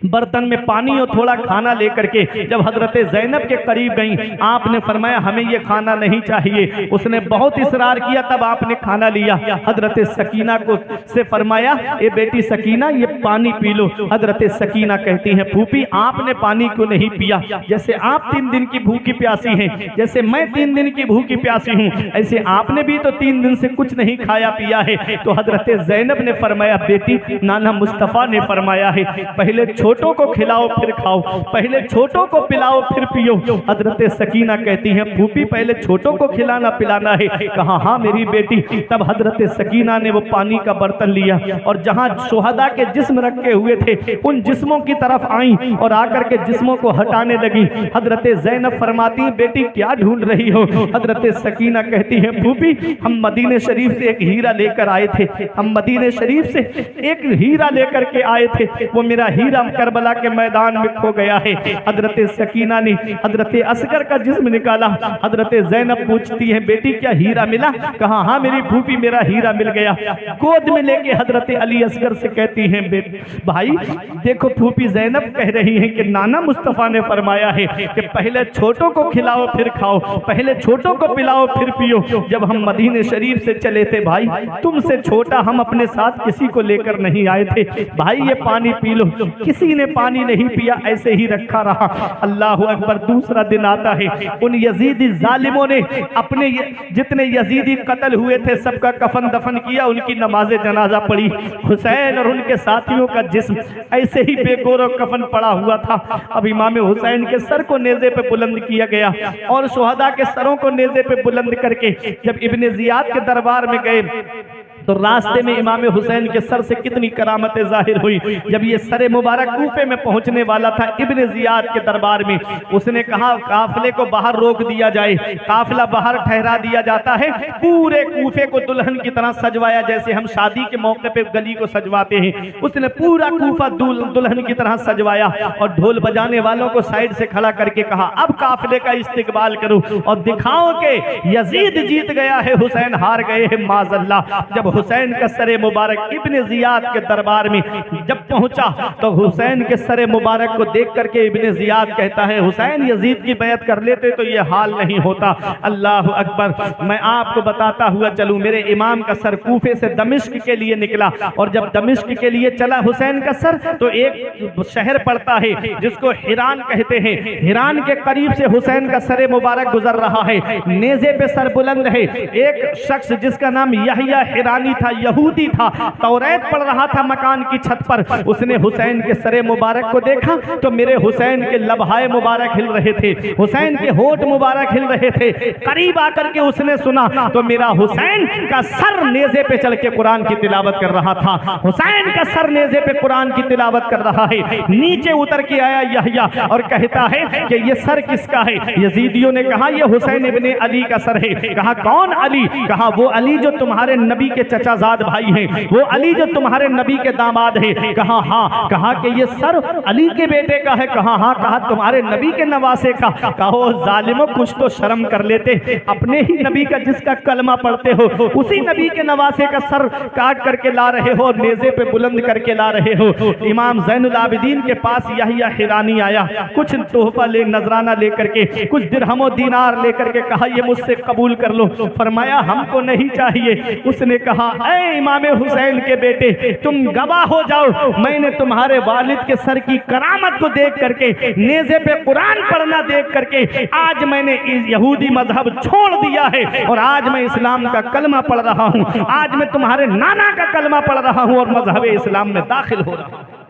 बर्तन में पानी और थोड़ा खाना लेकर के जब हजरत ज़ैनब के करीब गई, आपने फरमाया हमें ये खाना नहीं चाहिए। उसने बहुत इसरार किया, तब आपने खाना लिया। हजरत सकीना को से फरमाया, ए बेटी सकीना ये पानी पी लो। हजरत सकीना कहती हैं, फूफी आपने पानी क्यों नहीं पिया? जैसे आप 3 दिन की भूखी प्यासी हैं, जैसे मैं 3 दिन की भूखी प्यासी हूँ, ऐसे आपने भी तो 3 दिन से कुछ नहीं खाया पिया है। तो हजरत ज़ैनब ने फरमाया, बेटी नाना मुस्तफ़ा ने फरमाया है, पहले छोटों को खिलाओ फिर खाओ, पहले छोटों को पिलाओ फिर पियो। हजरत सकीना कहती हैं, फूफी पहले छोटों को खिलाना पिलाना है। कहा हाँ मेरी बेटी। तब हजरत सकीना ने वो पानी का बर्तन लिया और जहां शुहदा के जिस्म रखे हुए थे उन जिस्मों की तरफ आई और आकर के जिस्मों को हटाने लगी। हजरत ज़ैनब फरमाती हैं, बेटी क्या ढूंढ रही हो? हजरत सकीना कहती है, फूफी हम मदीने शरीफ से एक हीरा लेकर आए थे, हम मदीने शरीफ से एक हीरा लेकर के आए थे, वो मेरा हीरा करबला के मैदान में खो गया है। हजरत सकीना ने हजरत असगर का जिस्म निकाला। हजरत ज़ैनब पूछती है, बेटी क्या हीरा मिला? कहा हाँ मेरी फूफी मेरा हीरा मिल गया। गोद में लेके हजरत अली असगर से कहती हैं, भाई देखो फूफी ज़ैनब कह रही हैं कि नाना मुस्तफ़ा ने फरमाया है कि पहले छोटों को खिलाओ फिर खाओ, पहले छोटों को पिलाओ फिर पियो। जब हम मदीने शरीफ से चले थे भाई, तुमसे छोटा हम अपने साथ किसी को लेकर नहीं आए थे। भाई ये पानी पी लो। किसी ने पानी नहीं पिया, ऐसे ही रखा रहा। अल्लाह अकबर। दूसरा दिन आता है, उन यजीदी जालिमों ने अपने जितने यजीदी कत्ल हुए थे सबका कफन दफन किया, उनकी नमाज जनाजा पढ़ी। हुसैन और उनके साथियों का जिस्म ऐसे ही बेगौर कफन पड़ा हुआ था। अब इमाम हुसैन के सर को नेज़े पे बुलंद किया गया और शुहदा के सरों को नेज़े पे बुलंद करके जब इब्ने ज़ियाद के दरबार में गए तो रास्ते में इमाम हुसैन के सर से कितनी करामतें जाहिर हुई। जब ये सर मुबारक कूफे में पहुंचने वाला था इब्ने ज़ियाद के दरबार में, उसने कहा काफिले को बाहर रोक दिया जाए। काफिला बाहर ठहरा दिया जाता है, पूरे कूफे को दुल्हन की तरह सजवाया, जैसे हम शादी के मौके पे गली को सजवाते हैं। उसने पूरा कूफा दुल्हन की तरह सजवाया और ढोल बजाने वालों को साइड से खड़ा करके कहा, अब काफिले का इस्तिकबाल करो और दिखाओ कि यजीद जीत गया है, हुसैन हार गए हैं माज़अल्लाह। जब हुसैन का सरे मुबारक इब्ने ज़ियाद के दरबार में जब पहुंचा तो हुसैन के सरे मुबारक को देख करके इब्ने ज़ियाद कहता है, हुसैन यजीद की बैत कर लेते तो ये हाल नहीं होता। अल्लाह अकबर। मैं आपको बताता हुआ चलूं, मेरे इमाम का सर कूफे से दमिश्क के लिए निकला और जब दमिश्क के लिए चला हुसैन का सर तो एक शहर पड़ता है जिसको हिरान कहते हैं। हिरान के करीब से हुसैन का सरे मुबारक गुजर रहा है, नेज़े पे सर बुलंद है। एक शख्स जिसका नाम यहया हिरानी था, यहूदी था, तौरात पढ़ रहा था मकान की छत पर। उसने हुसैन के सरे मुबारक को देखा तो मेरे हुसैन के लबहाए मुबारक हिल रहे थे, हुसैन के होठ मुबारक हिल रहे थे। करीब आकर के उसने सुना तो मेरा हुसैन का सर नेज़े पे चल के कुरान की तिलावत कर रहा था। हुसैन का सर नेज़े पे कुरान की तिलावत कर रहा है। नीचे उतर के आया यहया और कहता है कि ये सर किसका है? यजीदियों ने कहा ये हुसैन इब्ने अली का सर है। कहा कौन अली? कहा वो अली जो तुम्हारे नबी के चचाजाद भाई हैं, वो अली जो तुम्हारे नबी के दामाद हैं। कहा हाँ। कहा कि ये सर अली के बेटे का है। कहा हाँ। कहा तुम्हारे नबी के नवासे का। कहो जालिमो कुछ तो शर्म कर लेते, अपने ही नबी का जिसका कलमा पढ़ते हो उसी नबी के नवासे का सर काट करके ला रहे हो, नेज़े पे बुलंद करके ला रहे हो। इमाम ज़ैनुल आबिदीन के पास यहिया हिरानी आया, कुछ तोहफा ले नजराना लेकर के, कुछ दिरहमो दीनार लेकर के। कहा ये मुझसे कबूल कर लो। फरमाया हमको नहीं चाहिए। उसने कहा ऐ इमाम हुसैन के बेटे, तुम गवाह हो जाओ, मैंने तुम्हारे वालिद के सर की करामत को देख करके, नेज़े पे कुरान पढ़ना देख करके आज मैंने यहूदी मजहब छोड़ दिया है और आज मैं इस्लाम का कलमा पढ़ रहा हूँ। आज मैं तुम्हारे नाना का कलमा पढ़ रहा हूँ और मजहब इस्लाम में दाखिल हो रहा हूँ।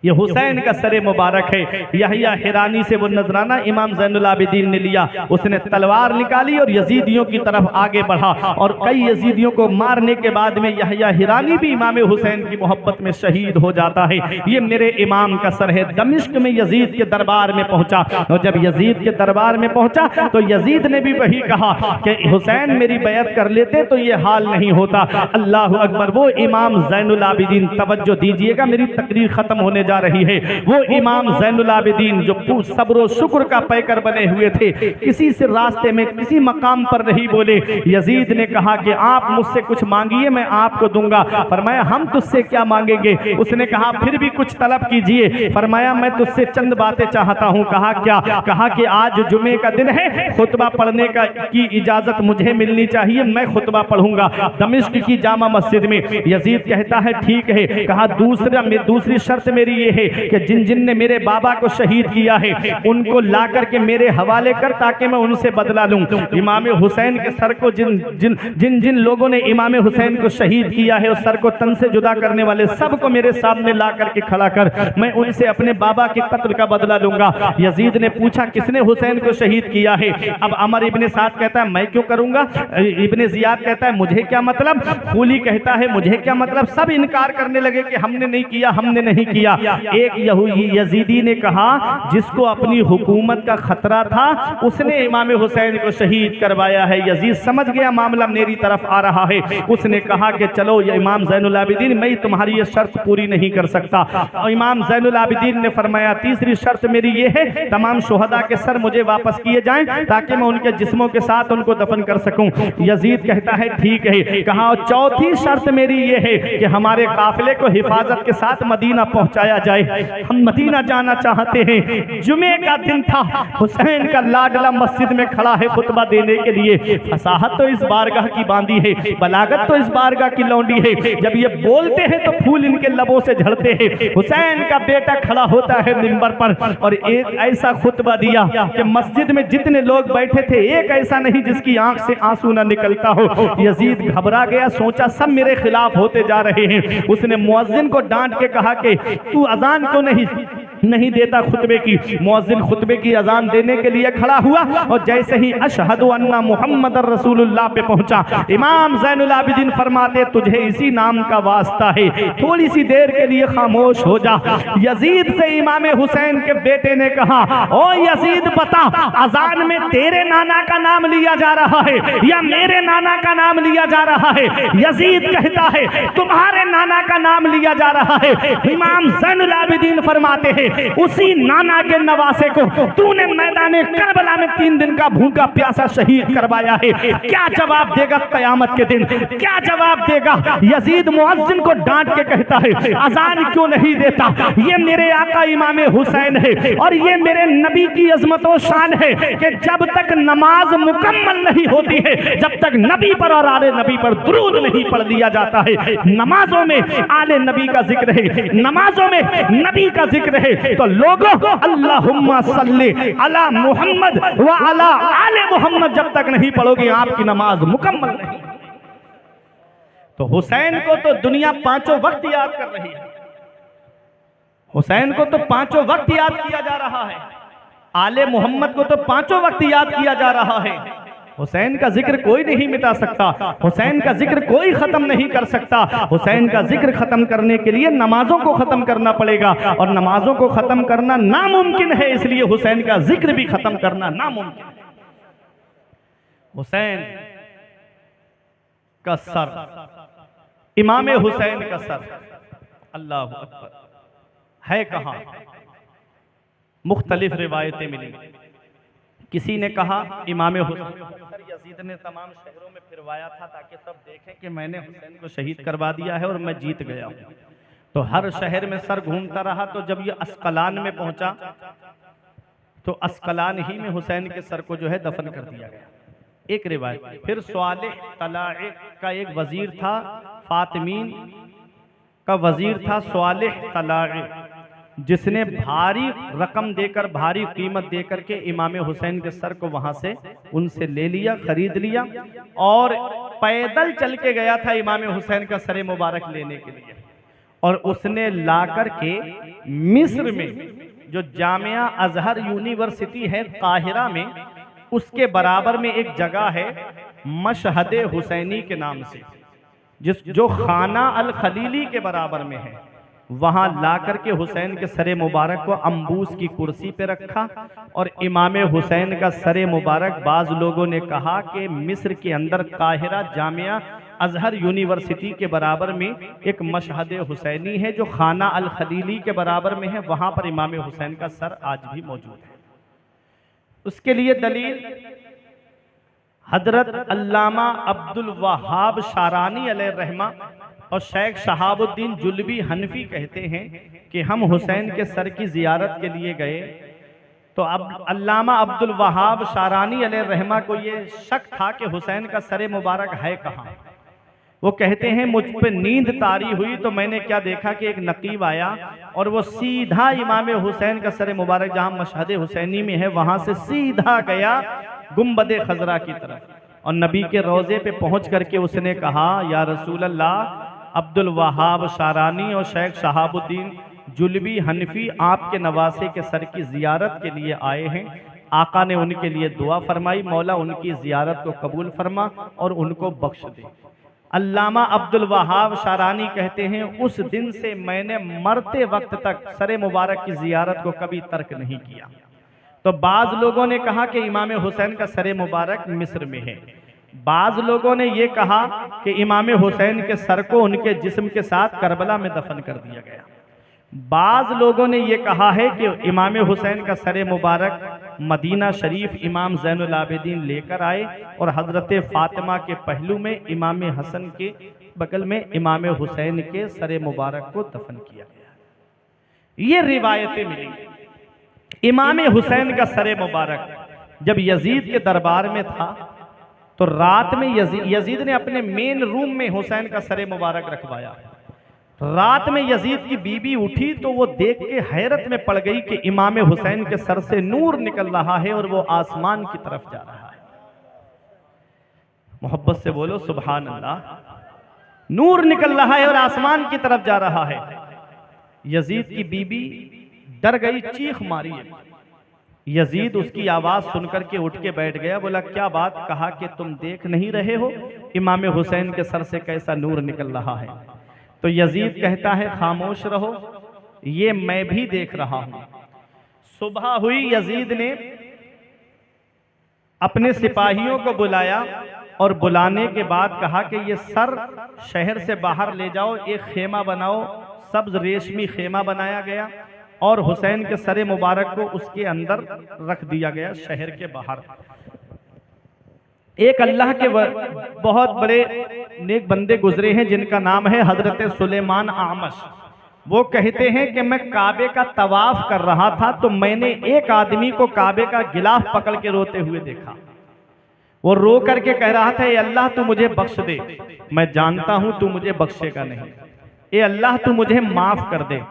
ये हुसैन का सरे मुबारक है। यहिया हिरानी से वो नजराना इमाम ज़ैनुल आबिदीन ने लिया, उसने तलवार निकाली और यजीदियों की तरफ आगे बढ़ा और कई यजीदियों को मारने के बाद में यहिया हिरानी भी इमाम हुसैन की मोहब्बत में शहीद हो जाता है। ये मेरे इमाम का सर है। दमिश्क में यजीद के दरबार में पहुंचा और जब यजीद के दरबार में पहुंचा तो यजीद ने भी वही कहा कि हुसैन मेरी बैत कर लेते तो ये हाल नहीं होता। अल्लाह अकबर। वो इमाम ज़ैनुल आबिदीन, तवज्जो दीजिएगा, मेरी तकरीर खत्म होने जा रही है। वो इमाम ज़ैनुल आबिदीन जो सब्र और शुक्र का पैकर बने हुए थे, किसी से रास्ते में किसी मकाम पर नहीं बोले। यजीद ने कहा कि आप मुझसे कुछ मांगिए मैं आपको दूंगा। फरमाया हम तुझसे क्या मांगेंगे? उसने कहा फिर भी कुछ तलब कीजिए। फरमाया मैं तुझसे चंद बातें चाहता हूँ। कहा क्या? कहा कि आज जुमे का दिन है, खुतबा पढ़ने की इजाजत मुझे मिलनी चाहिए, मैं खुतबा पढ़ूंगा दमिश्क की जामा मस्जिद में। यजीद कहता है ठीक है। कहा दूसरी शर्त मेरी ये है कि जिन जिन ने मेरे बाबा को शहीद किया है उनको ला करके मेरे हवाले कर ताकि मैं उनसे बदला लूं। इमाम हुसैन के सर को जिन जिन लोगों ने इमाम हुसैन को शहीद किया है उस सर को तन से जुदा करने वाले सबको मेरे सामने ला करके खड़ा कर, मैं उनसे अपने बाबा के कत्ल का बदला लूंगा। यजीद ने पूछा किसने हुसैन को शहीद किया है? अब अमर इब्ने साद कहता है मैं क्यों करूंगा। इब्ने जियाद कहता है मुझे क्या मतलब। खूली कहता है मुझे क्या मतलब। सब इनकार करने लगे कि हमने नहीं किया, हमने नहीं किया। एक यजीदी ने कहा जिसको अपनी हुकूमत का खतरा था उसने इमाम हुसैन को शहीद करवाया है। यजीद समझ गया मामला मेरी तरफ आ रहा है। उसने कहा कि चलो ये इमाम ज़ैनुल आबिदीन मैं तुम्हारी ये शर्त पूरी नहीं कर सकता। और इमाम ज़ैनुल आबिदीन ने फरमाया तीसरी शर्त मेरी ये है तमाम शुहदा के सर मुझे वापस किए जाएं ताकि मैं उनके जिस्मों के साथ उनको दफन कर सकूं। यजीद कहता है ठीक है। कहा चौथी शर्त मेरी ये है कि हमारे काफिले को हिफाजत के साथ मदीना पहुंचाया जाए, हम मदीना जाना चाहते हैं। जुमे का दिन था, हुसैन का लाडला मस्जिद में खड़ा है खुतबा देने के लिए। फसाहत तो इस बारगाह की बांधी है, बलागत तो इस बारगाह की लौंडी है। जब ये बोलते हैं तो फूल इनके लबों से झड़ते हैं। हुसैन का बेटा खड़ा होता है मिंबर पर और एक ऐसा खुतबा दिया कि मस्जिद में जितने लोग बैठे थे एक ऐसा नहीं जिसकी आंख से आंसू न निकलता हो। यजीद घबरा गया, सोचा सब मेरे खिलाफ होते जा रहे हैं। उसने मुअज्जिन को डांट के कहा कि तू अजान क्यों नहीं देता खुतबे की। मुअज्जिन खुतबे की अजान देने के लिए खड़ा हुआ और जैसे ही अशहदु अन्ना मुहम्मदर रसूलुल्लाह पे पहुंचा, इमाम ज़ैनुल आबिदीन फरमाते तुझे इसी नाम का वास्ता है, थोड़ी सी देर के लिए खामोश हो जा। यजीद से इमाम हुसैन के बेटे ने कहा ओ यजीद बता अजान में तेरे नाना का नाम लिया जा रहा है या मेरे नाना का नाम लिया जा रहा है? यजीद कहता है तुम्हारे नाना का नाम लिया जा रहा है। इमाम ज़ैनुल आबिदीन फरमाते हैं उसी नाना के नवासे को तूने मैदाने करबला में 3 दिन का भूखा प्यासा शहीद करवाया है। क्या जवाब देगा कयामत के दिन? क्या जवाब देगा? यजीद मुअज्जिन को डांट के कहता है अजान क्यों नहीं देता? ये मेरे आका इमाम हुसैन है और ये मेरे नबी की अजमत और शान है कि जब तक नमाज मुकम्मल नहीं होती है, जब तक नबी पर और आले नबी पर दुरूद नहीं पढ़ लिया जाता है। नमाजों में आले नबी का जिक्र है, नमाजों में नबी का जिक्र है, तो लोगों अल्लाहुम्मा सल्ली अला मुहम्मद व अला आले मुहम्मद जब तक नहीं पढ़ोगे आपकी नमाज मुकम्मल नहीं। तो हुसैन को तो दुनिया 5 वक्त याद कर रही है, हुसैन को तो 5 वक्त याद किया जा रहा है, आले मोहम्मद को तो 5 वक्त याद किया जा रहा है। हुसैन का जिक्र कोई नहीं मिटा सकता, हुसैन का जिक्र कोई खत्म नहीं कर सकता। हुसैन का जिक्र खत्म करने के लिए नमाजों को खत्म करना पड़ेगा और नमाजों को खत्म करना नामुमकिन है, इसलिए हुसैन का जिक्र भी खत्म करना नामुमकिन है। हुसैन का सर इमाम हुसैन का सर, अल्लाह अकबर, है कहाँ? मुख्तलिफ रिवायतें मिली। किसी ने कहा इमाम हुसैन सर यजीद ने तमाम शहरों में फिरवाया था ताकि सब देखें कि मैंने हुसैन को शहीद करवा दिया है और मैं जीत गया हूँ। तो हर शहर में सर घूमता रहा, तो जब ये अस्कलान में पहुंचा तो अस्कलान ही में हुसैन के सर को जो है दफन कर दिया गया, एक रिवायत। फिर स्वालिह तलाए का एक वजीर था, फातिमीन का वजीर था स्वालिह तलाए, जिसने भारी रकम देकर, भारी कीमत देकर के इमाम हुसैन के सर को वहां से उनसे ले लिया, खरीद लिया और पैदल चल के गया था इमाम हुसैन का सर मुबारक लेने के लिए। और उसने लाकर के मिस्र में जो जामिया अजहर यूनिवर्सिटी है काहिरा में, उसके बराबर में एक जगह है मशहद हुसैनी के नाम से, जो खाना अल खलीली के बराबर में है, वहां लाकर के हुसैन के सरे मुबारक को अंबूस की कुर्सी पे रखा। और इमाम हुसैन का सरे मुबारक, बाज लोगों ने कहा कि मिस्र के अंदर काहिरा जामिया अजहर यूनिवर्सिटी के बराबर में एक मशहद हुसैनी है जो खाना अल खलीली के बराबर में है, वहां पर इमाम हुसैन का सर आज भी मौजूद है। उसके लिए दलील हजरत अल्लामा अब्दुल वहाब शारानी अलैहि रहमा और शेख शहाबुद्दीन जुल्बी हनफी कहते हैं कि हम हुसैन के सर की जियारत के लिए गए, तो अब अल्लामा अब्दुल वहाब शारानी अलैहि रहमा को ये शक था कि हुसैन का सर मुबारक है कहाँ। वो कहते हैं मुझ पे नींद तारी हुई तो मैंने क्या देखा कि एक नकीब आया और वो सीधा इमाम हुसैन का सर मुबारक जहाँ मशहद हुसैनी में है वहां से सीधा गया गुम्बद खजरा की तरफ, और नबी के रोजे पे पहुंच करके उसने कहा, या रसूल अल्लाह, अब्दुल वहाब शारानी और शेख शहाबुद्दीन जुल्बी हनफी आपके नवासे के सर की जियारत के लिए आए हैं। आका ने उनके लिए दुआ फरमाई, मौला उनकी जियारत को कबूल फरमा और उनको बख्श दे। अल्लामा अब्दुल वहाब शारानी कहते हैं उस दिन से मैंने मरते वक्त तक सरे मुबारक की जियारत को कभी तर्क नहीं किया। तो बाज लोगों ने कहा कि इमाम हुसैन का सरे मुबारक मिस्र में है, बाज लोगों ने यह कहा कि इमाम हुसैन के सर को उनके जिस्म के साथ करबला में दफन कर दिया गया। बाज लोगों ने यह कहा है कि इमाम हुसैन का सर मुबारक मदीना शरीफ इमाम ज़ैनुल आबिदीन लेकर आए और हजरत फातिमा के पहलू में इमाम हसन के बगल में इमाम हुसैन के सर मुबारक को दफन किया गया। ये रिवायतें मिली। इमाम हुसैन का सर मुबारक जब यजीद के दरबार में था तो रात में यजीद ने अपने मेन रूम में हुसैन का सर मुबारक रखवाया। रात में यजीद की बीबी उठी तो वो देख के हैरत में पड़ गई कि इमाम हुसैन के सर से नूर निकल रहा है और वो आसमान की तरफ जा रहा है। मोहब्बत से बोलो सुभान अल्लाह। नूर निकल रहा है और आसमान की तरफ जा रहा है। यजीद की बीबी डर गई, चीख मारी। यजीद उसकी आवाज सुनकर के उठ के बैठ गया, बोला क्या बात? कहा कि तुम देख नहीं रहे हो इमाम हुसैन के सर से कैसा नूर निकल रहा है? तो यजीद कहता है खामोश रहो, ये मैं भी देख रहा हूं। सुबह हुई, यजीद ने अपने सिपाहियों को बुलाया और बुलाने के बाद कहा कि ये सर शहर से बाहर ले जाओ, एक खेमा बनाओ। सब्ज रेशमी खेमा बनाया गया और हुसैन के सर मुबारक को उसके अंदर रख दिया गया शहर के बाहर। एक अल्लाह के बहुत बड़े नेक बंदे गुजरे हैं जिनका नाम है हजरत सुलेमान आमश। वो कहते हैं कि मैं काबे का तवाफ कर रहा था तो मैंने एक आदमी को काबे का गिलाफ पकड़ के रोते हुए देखा। वो रो करके कह रहा था, ए अल्लाह तू मुझे बख्श दे, मैं जानता हूं तू मुझे बख्शेगा नहीं। ए अल्लाह तू मुझे माफ कर दे,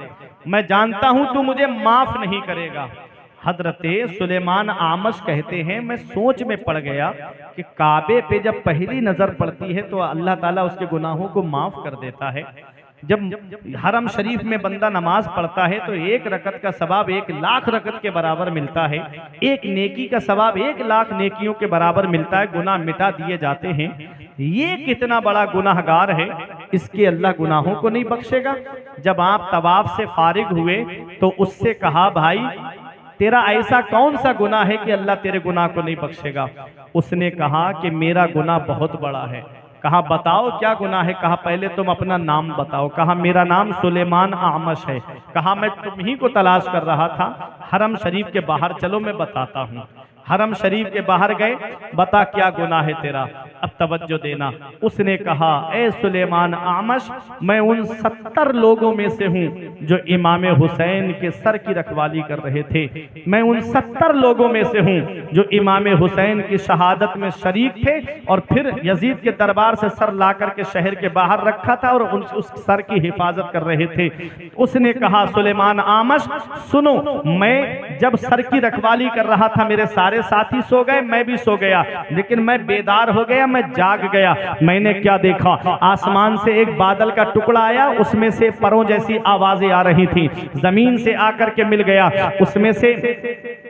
मैं जानता हूं तू मुझे माफ नहीं करेगा। हजरत सुलेमान आमश कहते हैं मैं सोच में पड़ गया कि काबे पे जब पहली नजर पड़ती है तो अल्लाह ताला उसके गुनाहों को माफ कर देता है। जब हरम शरीफ में बंदा नमाज पढ़ता है तो एक रकत का सवाब 1,00,000 रकत के बराबर मिलता है, एक नेकी का सवाब 1,00,000 नेकियों के बराबर मिलता है, गुनाह मिटा दिए जाते हैं। ये कितना बड़ा गुनाहगार है, इसके अल्लाह गुनाहों को नहीं बख्शेगा। जब आप तवाफ से फारिग हुए तो उससे कहा, भाई तेरा ऐसा कौन सा गुनाह है कि अल्लाह तेरे गुनाह को नहीं बख्शेगा? उसने कहा कि मेरा गुनाह बहुत बड़ा है, कहा बताओ क्या गुनाह है। कहा पहले तुम अपना नाम बताओ। कहा मेरा नाम सुलेमान आमश है। कहा मैं तुम ही को तलाश कर रहा था, हरम शरीफ के बाहर चलो मैं बताता हूँ। हरम शरीफ के बाहर गए, बता क्या गुनाह है तेरा, अब तवज्जो देना। उसने कहा ए सुलेमान आमश, मैं उन 70 लोगों में से हूँ जो इमाम हुसैन के सर की रखवाली कर रहे थे। मैं उन 70 लोगों में से हूँ जो इमाम हुसैन की शहादत में शरीक थे और फिर यजीद के दरबार से सर ला करके शहर के बाहर रखा था और उस सर की हिफाजत कर रहे थे। उसने कहा सुलेमान आमश सुनो, मैं जब सर की रखवाली कर रहा था मेरे सारे साथी सो गए, मैं भी सो गया, लेकिन मैं बेदार हो गया, मैं जाग गया। मैंने क्या देखा, आसमान से एक बादल का टुकड़ा आया, उसमें से परों जैसी आवाजें आ रही थी, जमीन से आकर के मिल गया। उसमें से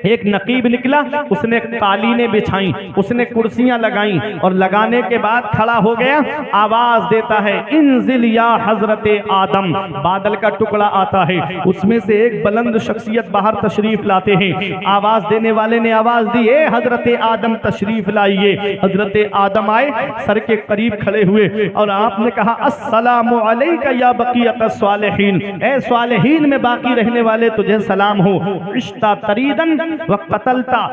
एक नकीब निकला, उसने कालीनें बिछाई, उसने कुर्सियां लगाई और लगाने के बाद खड़ा हो गया, आवाज देता है इंजिल या हजरते आदम। बादल का टुकड़ा आता है, उसमें से एक बुलंद शख्सियत बाहर तशरीफ लाते हैं। आवाज देने वाले ने आवाज दी ए हजरते आदम तशरीफ लाइए। हजरते आदम आए, सर के करीब खड़े हुए और आपने कहा अस्सलामु अलैका या बकियत स्वालिहीन, ए स्वालिहीन में बाकी रहने वाले तुझे सलाम हो। इश्ता तरीदन व कतलता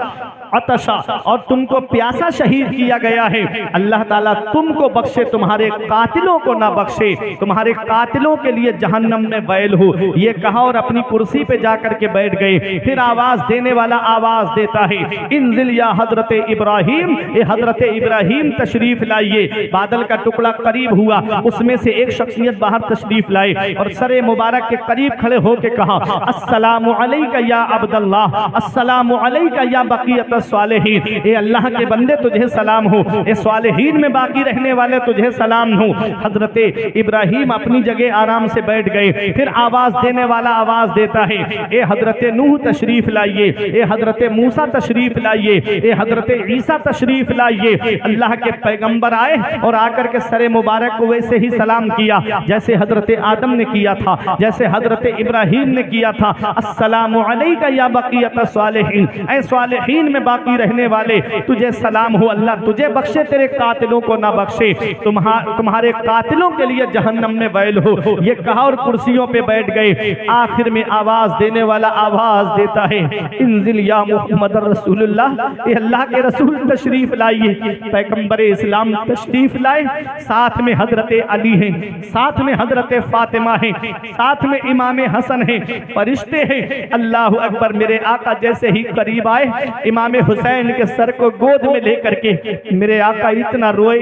अतशा, और तुमको प्यासा शहीद किया गया है। अल्लाह ताला तुमको बख्शे, तुम्हारे कातिलों को ना बख्शे, तुम्हारे कातिलों के लिए जहन्नम में वैल हो। ये कहा और अपनी कुर्सी पे जाकर के बैठ गए। फिर आवाज देने वाला आवाज देता है इंजिल या हजरते इब्राहिम, ये हजरते इब्राहिम तशरीफ लाइए। बादल का टुकड़ा करीब हुआ, उसमें से एक शख्सियत बाहर तशरीफ लाए और सरे मुबारक के करीब खड़े होकर कहा अस्सलामु अलैका या अब्दुल्लाह, अस्सलामु अलैका या बकियत स्वालिहीन, ए अल्लाह के बंदे तुझे सलाम हो, ए स्वालिहीन में बाकी रहने वाले तुझे सलाम हो। हजरते इब्राहिम अपनी जगह आराम से बैठ गए। फिर आवाज देने वाला आवाज देता है ए हजरते नूह तशरीफ लाइए, ए हजरते मूसा तशरीफ लाइए, ए हजरते ईसा तशरीफ लाइए। अल्लाह के पैगंबर आए और आकर के सरे मुबारक को वैसे ही सलाम किया जैसे हजरते आदम ने किया था, जैसे हजरते इब्राहिम ने किया था। अस्सलामु अलैका या बकियत स्वालिहीन, ऐ स्वालिहीन में बाकी रहने वाले तुझे सलाम हो, अल्लाह तुझे बख्शे, तेरे कातिलों को ना बख्शे, तुम्हारे कातिलों के लिए जहन्नम में वैल हो। ये कहा और कुर्सियों पे बैठ गए। आखिर में आवाज देने वाला आवाज देता है इंजिल या मुहम्मद रसूलुल्लाह, ये अल्लाह के रसूल तशरीफ लाइए। पैगंबर इस्लाम तशरीफ लाए, साथ में हजरते अली हैं, साथ में हजरते फातिमा हैं, साथ में इमाम हसन हैं, फरिश्ते हैं। अल्लाह अकबर। मेरे आका जैसे ही करीब आए, इमाम हुसैन के सर को गोद में लेकर के मेरे आका इतना रोए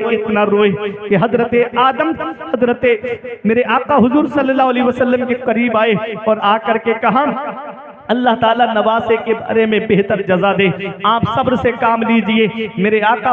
कि हजरते आदम, हजरते मेरे आका हुजूर सल्लल्लाहु अलैहि वसल्लम के करीब आए और आकर के कहा अल्लाह ताला नवासे के बारे में बेहतर जजा दे, आप सब्र से काम लीजिए। मेरे आका